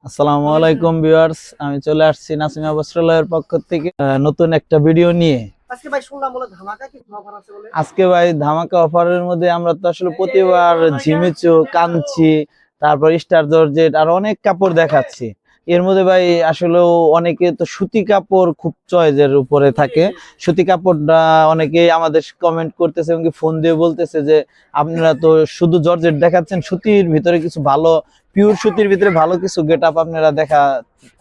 আসসালামু আলাইকুম ভিউয়ার্স, আমি চলে আসছি নাসিমা বস্ত্রালয়ের পক্ষ থেকে নতুন একটা ভিডিও নিয়ে। আজকে ভাই ধামাকা অফারের মধ্যে আমরা তো আসলে প্রতিবার ঝিমিচু, কাঞ্চি, তারপর স্টার জর্জেট আর অনেক কাপড় দেখাচ্ছি। এর মধ্যে ভাই আসলে অনেকে তো সুতি কাপড় খুব চয়েসের উপরে থাকে। সুতি কাপড়টা অনেকে আমাদের কমেন্ট করতেছে এবং ফোন দিয়ে বলতেছে যে আপনারা তো শুধু জর্জেট দেখাচ্ছেন, সুতির ভিতরে কিছু ভালো, পিওর সুতির ভিতরে ভালো কিছু গেট আপ আপনারা দেখা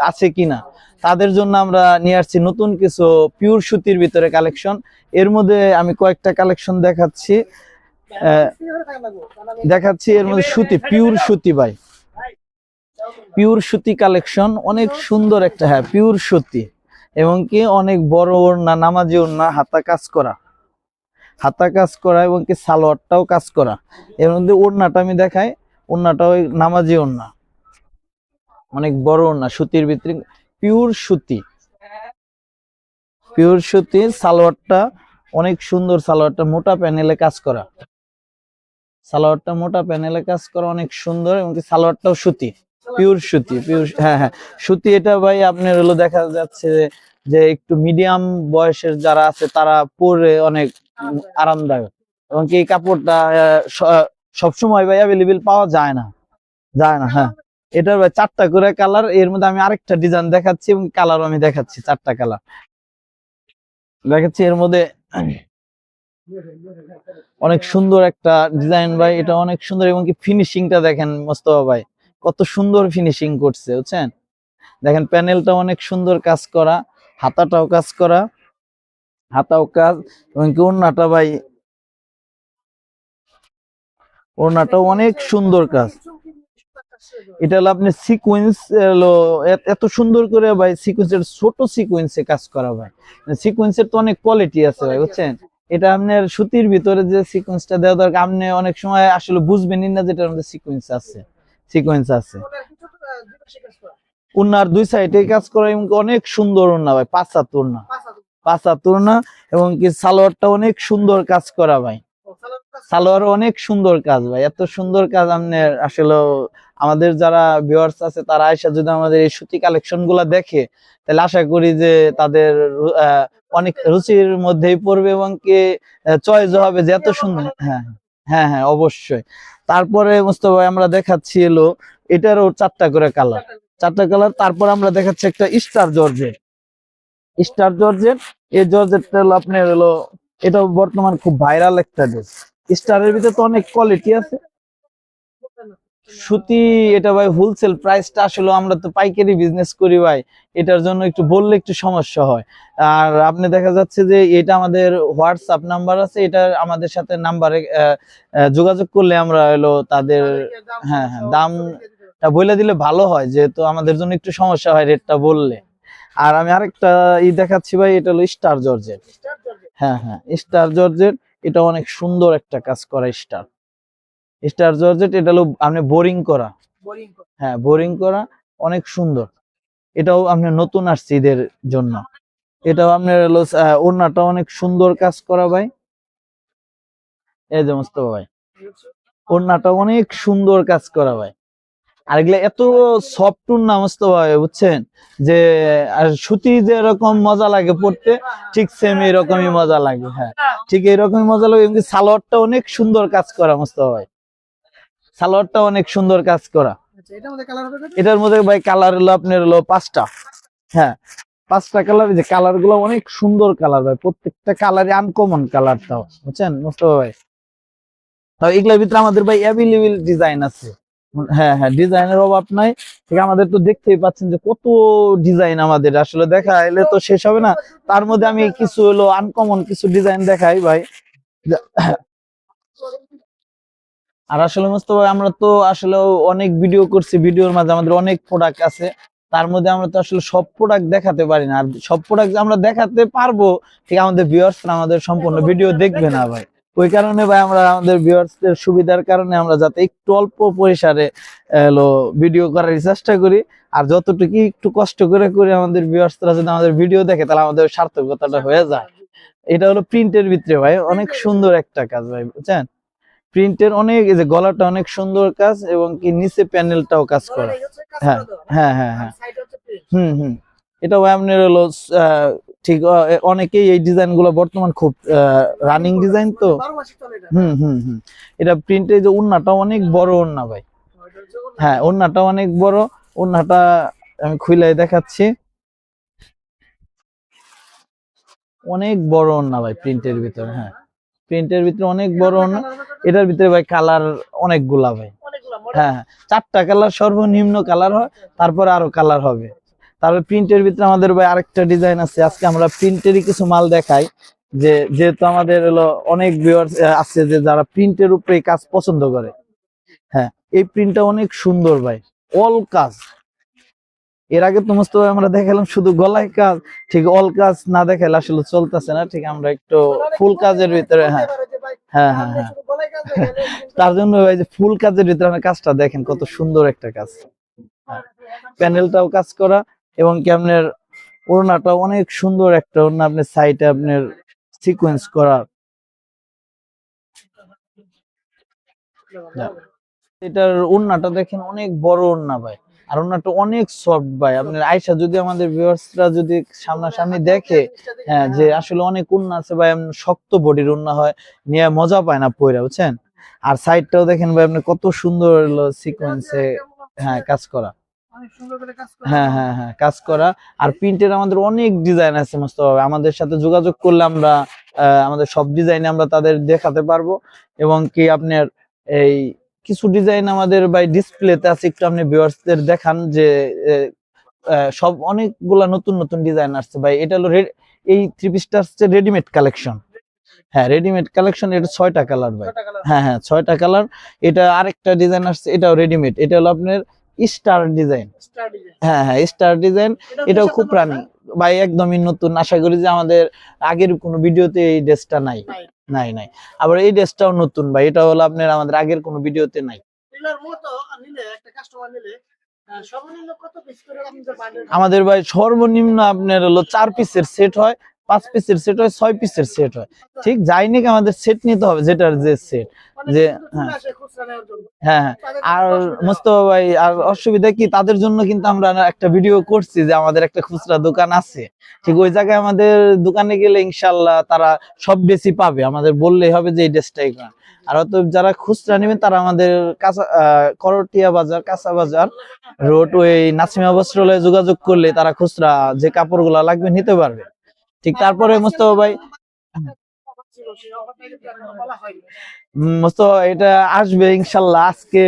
আছে কিনা। তাদের জন্য আমরা নিয়ে আসছি নতুন কিছু পিওর সুতির ভিতরে কালেকশন। এর মধ্যে আমি কয়েকটা কালেকশন দেখাচ্ছি। এর মধ্যে সুতি, পিওর সুতি ভাই, পিওর সুতি কালেকশন অনেক সুন্দর একটা, হ্যাঁ পিওর সুতি এবং কি অনেক বড় ওড়না, নামাজি ওড়না, হাতা কাজ করা, এবং কি সালোয়ারটাও কাজ করা। এর মধ্যে ওড়নাটা আমি দেখাই, ওড়নাটা ওই নামাজি ওড়না, অনেক বড় ওড়না, সুতির ভিতরে পিওর সুতি, সালোয়ারটা অনেক সুন্দর, সালোয়ারটা মোটা প্যানেলে কাজ করা, অনেক সুন্দর এবং সালোয়ারটাও সুতি, পিওর সুতি, হ্যাঁ হ্যাঁ সুতি। এটা ভাই আপনার হলো দেখা যাচ্ছে যে একটু মিডিয়াম বয়সের যারা আছে তারা পরে অনেক আরামদায়ক এবং এই কাপড়টা সবসময় ভাই অ্যাভেলেবেল পাওয়া যায় না। হ্যাঁ, এটার ভাই 4টা করে কালার। এর মধ্যে আমি আরেকটা ডিজাইন দেখাচ্ছি এবং কালারও আমি দেখাচ্ছি, 4টা কালার দেখাচ্ছি। এর মধ্যে অনেক সুন্দর একটা ডিজাইন ভাই, এটা অনেক সুন্দর এবং কি ফিনিশিংটা দেখেন মোস্তফা ভাই, কত সুন্দর ফিনিশিং করছে বুঝছেন। দেখেন প্যানেলটা অনেক সুন্দর কাজ করা, হাতাটাও কাজ করা, এবং কি ওড়নাটা ভাই, ওড়নাটাও অনেক সুন্দর কাজ। এটা হলো আপনি সিকোয়েন্স, এত সুন্দর করে ভাই সিকোয়েন্সের, ছোট সিকোয়েন্সে কাজ করা ভাই। সিকোয়েন্সের তো অনেক কোয়ালিটি আছে ভাই বুঝছেন। এটা আপনার সুতির ভিতরে যে সিকোয়েন্সটা দেওয়া দরকার, আপনি অনেক সময় আসলে বুঝবেনই না যেটার মধ্যে সিকোয়েন্স আছে। ওড়নার 2 সাইডে কাজ করা এবং অনেক সুন্দর ওড়না ভাই, 5 হাত ওড়না এবং কি সালোয়ারটা অনেক সুন্দর কাজ করা ভাই, সালোয়ার অনেক সুন্দর কাজ ভাই, এত সুন্দর কাজ। আপনার আসলে আমাদের যারা ভিউয়ার্স আছে তারা আয়সা যদি আমাদের এই সুতি কালেকশন গুলা দেখে, তাহলে আশা করি যে তাদের অনেক রুচির মধ্যেই পড়বে এবং কি চয়েস হবে যে এত সুন্দর। হ্যাঁ হ্যাঁ হ্যাঁ অবশ্যই। তারপরে মোস্তফা ভাই আমরা দেখাচ্ছি এলো এটারও 4টা করে কালার, তারপর আমরা দেখাচ্ছি একটা স্টার জর্জেট, এই জর্জেটটা হলো আপনার হলো, এটা বর্তমান খুব ভাইরাল একটা ড্রেস। স্টারের ভিতরে তো অনেক কোয়ালিটি আছে, সুতি। এটা ভাই হোলসেল প্রাইসটা আসলে আমরা তো পাইকারি বিজনেস করি ভাই, এটার জন্য একটু বললে একটু সমস্যা হয়। আর আপনি দেখা যাচ্ছে যে এটা আমাদের হোয়াটসঅ্যাপ নাম্বার আছে, এটা আমাদের সাথে নাম্বারে যোগাযোগ করলে আমরা হলো তাদের, হ্যাঁ হ্যাঁ দামটা বলে দিলে ভালো হয়, যেহেতু আমাদের জন্য একটু সমস্যা হয় রেটটা বললে। আর আমি আরেকটা দেখাচ্ছি ভাই, এটা হলো স্টার জর্জেট, হ্যাঁ হ্যাঁ স্টার জর্জেট। এটা অনেক সুন্দর একটা কাজ করা স্টার জর্জেট। এটা হলো আপনি বোরিং করা, হ্যাঁ বোরিং করা, অনেক সুন্দর। এটাও আপনার নতুন আসছে ঈদের জন্য। এটাও আপনার হলো ওড়নাটা অনেক সুন্দর কাজ করা ভাই, এই যে মোস্তফা ভাই, ওড়নাটা অনেক সুন্দর কাজ করা ভাই। আর এগুলা এত সফট ওড়না মোস্তফা ভাই বুঝছেন, যে আর সুতি যেরকম মজা লাগে পড়তে, ঠিক সেম এরকমই মজা লাগে। হ্যাঁ ঠিক এরকমই মজা লাগে। কিন্তু সালোয়ারটা অনেক সুন্দর কাজ করা মোস্তফা ভাই, সালোয়ারটা অনেক সুন্দর কাজ করা। এটার মধ্যে ভাই কালার হলো আপনার হলো 5টা, হ্যাঁ 5টা কালার। যে কালার গুলো অনেক সুন্দর কালার ভাই, প্রত্যেকটা কালারই আনকমন কালারটাও বুঝছেন মোস্তফা ভাই। তো এগুলোর ভিতরে আমাদের ভাই অ্যাভেলেবেল ডিজাইন আছে, হ্যাঁ হ্যাঁ ডিজাইনের অভাব নাই। ঠিক আমাদের তো দেখতেই পাচ্ছেন যে কত ডিজাইন, আমাদের আসলে দেখা এলে তো শেষ হবে না। তার মধ্যে আমি কিছু হলো আনকমন কিছু ডিজাইন দেখাই ভাই। আর আসলে মোস্তফা আমরা তো আসলে অনেক ভিডিও করছি, ভিডিওর মাঝে আমাদের অনেক প্রোডাক্ট আছে, তার মধ্যে আমরা তো আসলে সব প্রোডাক্ট দেখাতে পারি না। আর সব প্রোডাক্ট আমরা দেখাতে পারবো, ঠিক আমাদের ভিউয়ার্সরা আমাদের সম্পূর্ণ ভিডিও দেখবে না ভাই। ওই কারণে ভাই আমরা আমাদের ভিউয়ার্সদের সুবিধার কারণে আমরা যাতে একটু অল্প পরিসরে ভিডিও করার চেষ্টা করি। আর যতটুকু একটু কষ্ট করে আমাদের ভিউয়ার্সরা যদি আমাদের ভিডিও দেখে, তাহলে আমাদের সার্থকতাটা হয়ে যায়। এটা হলো প্রিন্টের ভিতরে ভাই, অনেক সুন্দর একটা কাজ ভাই বুঝছেন। প্রিন্টের অনেক, এই যে গলাটা অনেক সুন্দর কাজ, এবং কি নিচে প্যানেলটাও কাজ করা। হ্যাঁ হ্যাঁ হ্যাঁ হ্যাঁ হুম। এটা ভাই আপনার হলো ঠিক অনেকেই এই ডিজাইন গুলো বর্তমান খুব রানিং ডিজাইন তো। হুম। এটা প্রিন্টে যে ওড়নাটা অনেক বড় ওড়না ভাই। হ্যাঁ, ওড়নাটা অনেক বড়। ওড়নাটা আমি খুলে দেখাচ্ছি, অনেক বড় ওড়না ভাই প্রিন্টের ভিতরে। হ্যাঁ, প্রিন্টের ভিতরে অনেক বড় ওড়না। এটার ভিতরে ভাই কালার অনেকগুলা ভাই। হ্যাঁ, 4টা কালার সর্বনিম্ন কালার হয়, তারপরে আরো কালার হবে। তারপরে প্রিন্টের ভিতরে আমাদের ভাই আরেকটা ডিজাইন আছে। আজকে আমরা প্রিন্টেরই কিছু মাল দেখাই, যে যেহেতু আমাদের হলো অনেক ভিউয়ার্স আছে যে যারা প্রিন্টের উপরে কাজ পছন্দ করে। হ্যাঁ, এই প্রিন্টটা অনেক সুন্দর ভাই, অল কাজ। এর আগে তো মোস্তফা আমরা দেখালাম শুধু গলায় কাজ, ঠিক অল কাজ না দেখালে আসলে চলতেছে না। ঠিক আমরা একটু ফুল কাজের ভিতরে, হ্যাঁ হ্যাঁ হ্যাঁ হ্যাঁ তার জন্য ভাই যে ফুল কাজের ভিতরে আপনি কাজটা দেখেন, কত সুন্দর একটা কাজ। প্যানেলটাও কাজ করা, এবং কি আপনার ওড়নাটা অনেক সুন্দর একটা ওড়না, আপনার সাইডে আপনার সিকোয়েন্স করা। এটার ওড়নাটা দেখেন অনেক বড় ওড়না ভাই, আর ওড়নাটা অনেক সফট ভাই। আপনার আয়সা যদি আমাদের ভিউয়ার্সরা যদি সামনাসামনি দেখে, হ্যাঁ, যে আসলে অনেক ওড়না আছে ভাই, শক্ত বডির ওড়না হয়, নিয়ে মজা পায় না পয়রা, বুঝছেন। আর সাইডটাও দেখেন ভাই আপনি কত সুন্দর হলো সিকোয়েন্সে, হ্যাঁ, কাজ করা। হ্যাঁ কাজ করা। আর প্রিন্টের আমাদের অনেক ডিজাইন আছে মোস্তফা ভাই, আমাদের সাথে যোগাযোগ করলে আমরা আমাদের সব ডিজাইন আমরা তাদের দেখাতে পারবো। এবং কি আপনার এই কিছু ডিজাইন আমাদের ভাই ডিসপ্লেতে আছে, একটু আপনি ভিউয়ার্সদের দেখান যে সব অনেকগুলা নতুন নতুন ডিজাইন আসছে ভাই। এটা হলো এই থ্রি পিসটা হচ্ছে রেডিমেড কালেকশন। হ্যাঁ, রেডিমেড কালেকশন। এটা 6টা কালার ভাই। হ্যাঁ 6টা কালার। এটা আরেকটা ডিজাইন আসছে, এটাও রেডিমেড। এটা হলো আপনার স্টার ডিজাইন। হ্যাঁ স্টার ডিজাইন। এটাও খুব রানিং ভাই, একদমই নতুন। আশা করি যে আমাদের আগের কোনো ভিডিওতে এই ড্রেসটা নাই। আবার এই ড্রেসটাও নতুন ভাই, এটা হলো আপনার আমাদের আগের কোনো ভিডিওতে নাই। আমাদের ভাই সর্বনিম্ন আপনার হলো 4 পিসের সেট হয়, 5 পিসের সেট হয়, 6 পিসের সেট হয়। ঠিক যাই নাকি আমাদের সেট নিতে হবে, যেটার যে সেট। যে হ্যাঁ আর মোস্তফা ভাই, আর অসুবিধা কি, তাদের জন্য কিন্তু আমরা একটা ভিডিও করছি যে আমাদের একটা খুচরা দোকান আছে। ঠিক ওই জায়গায় আমাদের দোকানে গেলে ইনশাল্লাহ তারা সব ড্রেসই পাবে, আমাদের বললেই হবে যে এই ড্রেসটাই। আর অত যারা খুচরা নেবেন তারা আমাদের করটিয়া বাজার, কাঁচা বাজার রোড, ওই নাসিমা বস্ত্রালয়ে যোগাযোগ করলে তারা খুচরা যে কাপড়গুলা লাগবে নিতে পারবে। ঠিক তারপরে মোস্তফা ভাই, মোস্তফা এটা আসবে ইনশাল্লাহ, আজকে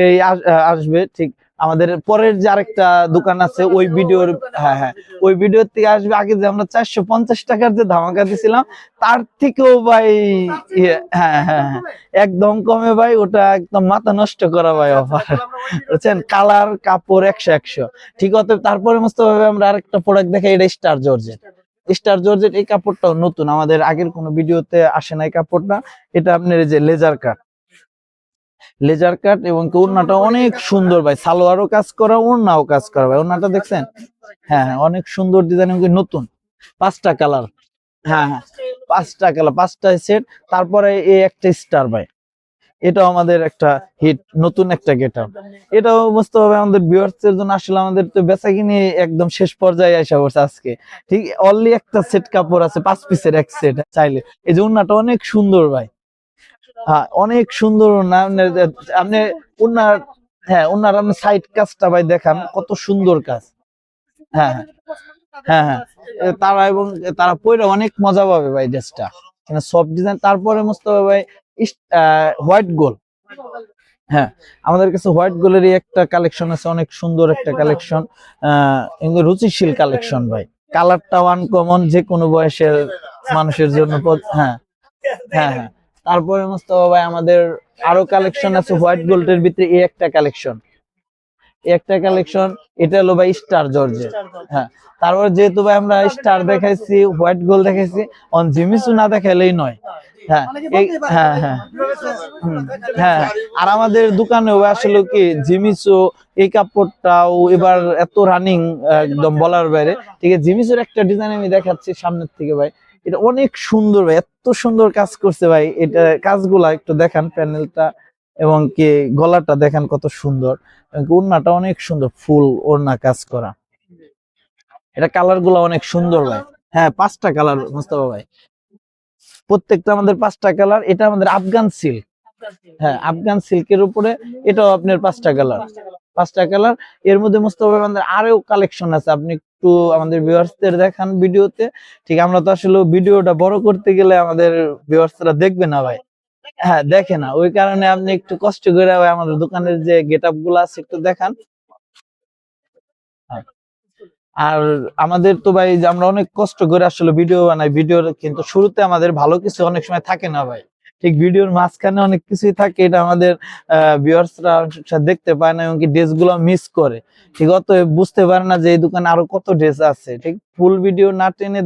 আসবে। ঠিক আমাদের পরের যে আরেকটা দোকান আছে ওই ভিডিওর, হ্যাঁ ওই ভিডিওর থেকে আসবে। আগে যে আমরা 450 টাকার যে ধামাকা দিছিলাম, তার থেকেও ভাই হ্যাঁ একদম কমে ভাই। ওটা একদম মাথা নষ্ট করা ভাই অফার, বুঝছেন। কালার কাপড় 100 ঠিক। অতএব তারপরে মোস্তফা ভাই আমরা আরেকটা প্রোডাক্ট দেখাই, এটা স্টার জর্জেট। স্টার জর্জেট এই কাপড়টাও নতুন, আমাদের আগের কোনো ভিডিওতে আসে না এই কাপড়টা। এটা আপনার এই যে লেজার কাট, এবং ওড়নাটা অনেক সুন্দর ভাই, সালোয়ারও কাজ করা, ওড়নাও কাজ করা ভাই। ওড়নাটা দেখছেন, হ্যাঁ অনেক সুন্দর ডিজাইন, নতুন। 5টা কালার। হ্যাঁ 5টা কালার, 5টা সেট। তারপরে এই একটা স্টার ভাই, এটাও আমাদের একটা হিট, নতুন একটা গেটআপ। এটাও বুঝতে হবে আমাদের ভিউয়ার্সদের জন্য। আসলে আমাদের তো বেচাকিনি একদম শেষ পর্যায়ে আসা পড়ছে আজকে। ঠিক অনলি একটা সেট কাপড় আছে, 5 পিসের এক সেট চাইলে। এই যে ওড়নাটা অনেক সুন্দর ভাই, হ্যাঁ অনেক সুন্দর ওড়না। আপনি ওড়নার, হ্যাঁ ওড়নার আপনি সাইড কাজটা ভাই দেখান, কত সুন্দর কাজ। হ্যাঁ তারা, এবং তারা পরে অনেক মজা পাবে ভাই ড্রেসটা, সফট ডিজাইন। তারপরে মোস্তফা ভাই হোয়াইট গোল্ড। হ্যাঁ, আমাদের কাছে হোয়াইট গোল্ডেরই একটা কালেকশন আছে, অনেক সুন্দর একটা কালেকশন, রুচিশীল কালেকশন ভাই। কালারটাও আনকমন, যে কোনো বয়সের মানুষের জন্য। হ্যাঁ তারপরে মোস্তফা ভাই আমাদের আরো কালেকশন আছে হোয়াইট গোল্ডের ভিতরে। এই একটা কালেকশন, এটা হলো ভাই স্টার জর্জেট। হ্যাঁ, তারপর যেহেতু ভাই আমরা স্টার দেখাইছি, হোয়াইট গোল্ড দেখাইছি, অন জিমিসু না দেখাইলেই নয়। হ্যাঁ হ্যাঁ আর আমাদের দোকানেও আসলে কি জিমিসু এই কাপড়টাও এবার এত রানিং, একদম বলার বাইরে। ঠিক আছে, জিমিসুর একটা ডিজাইন আমি দেখাচ্ছি সামনের থেকে ভাই। এটা অনেক সুন্দর ভাই, এত সুন্দর কাজ করছে ভাই। এটা কাজগুলা একটু দেখান, প্যানেলটা এবং কি গলাটা দেখেন কত সুন্দর, এবং কি ওড়নাটা অনেক সুন্দর, ফুল ওড়না কাজ করা। এটা কালার গুলো অনেক সুন্দর ভাই। হ্যাঁ 5টা কালার মোস্তফা ভাই, প্রত্যেকটা আমাদের 5টা কালার। এটা আমাদের আফগান সিল্ক। হ্যাঁ আফগান সিল্কের উপরে এটাও আপনার 5টা কালার, 5টা কালার। এর মধ্যে মোস্তফা ভাই আমাদের আরো কালেকশন আছে, আপনি একটু আমাদের ভিউয়ার্সদের দেখান ভিডিওতে। ঠিক, আমরা তো আসলে ভিডিওটা বড় করতে গেলে আমাদের ভিউয়ার্সরা দেখবে না ভাই। হ্যাঁ দেখে না, ওই কারণে আপনি একটু কষ্ট করে ভাই আমাদের দোকানের যে গেট আপ গুলো আছে একটু দেখান। হ্যাঁ। আর আমাদের তো ভাই যে আমরা অনেক কষ্ট করে আসলে ভিডিও বানাই, ভিডিওর কিন্তু শুরুতে আমাদের ভালো কিছু অনেক সময় থাকে না ভাই। ঠিক ভিডিওর মাঝখানে অনেক কিছুই থাকে, এটা আমাদের ভিউয়ার্সরা দেখতে পায় না, এবং কি ড্রেস গুলো মিস করে। ঠিক, অতএব বুঝতে পারে না যে এই দোকানে আরো কত ড্রেস আছে। ঠিক, ফুল ভিডিও না টেনে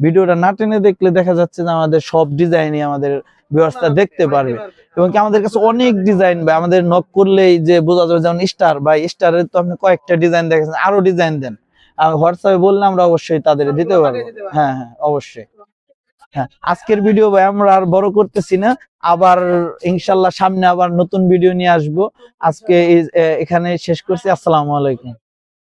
ভিডিওটা না টেনে দেখলে দেখা যাচ্ছে যে আমাদের সব ডিজাইনই আমাদের ভিউয়ার্সরা দেখতে পারবে। এবং কি আমাদের কাছে অনেক ডিজাইন ভাই, আমাদের নক করলেই যে বোঝা যাবে, যেমন স্টার ভাই, স্টারের তো আপনি কয়েকটা ডিজাইন দেখেছেন, আরো ডিজাইন দেন, হোয়াটসঅ্যাপে বললে আমরা অবশ্যই তাদের দিতে পারবো। হ্যাঁ হ্যাঁ অবশ্যই। হ্যাঁ আজকের ভিডিও ভাই আমরা আর বড় করতেছি না, আবার ইনশাল্লাহ সামনে আবার নতুন ভিডিও নিয়ে আসবো। আজকে এখানে শেষ করছি। আসসালামু আলাইকুম।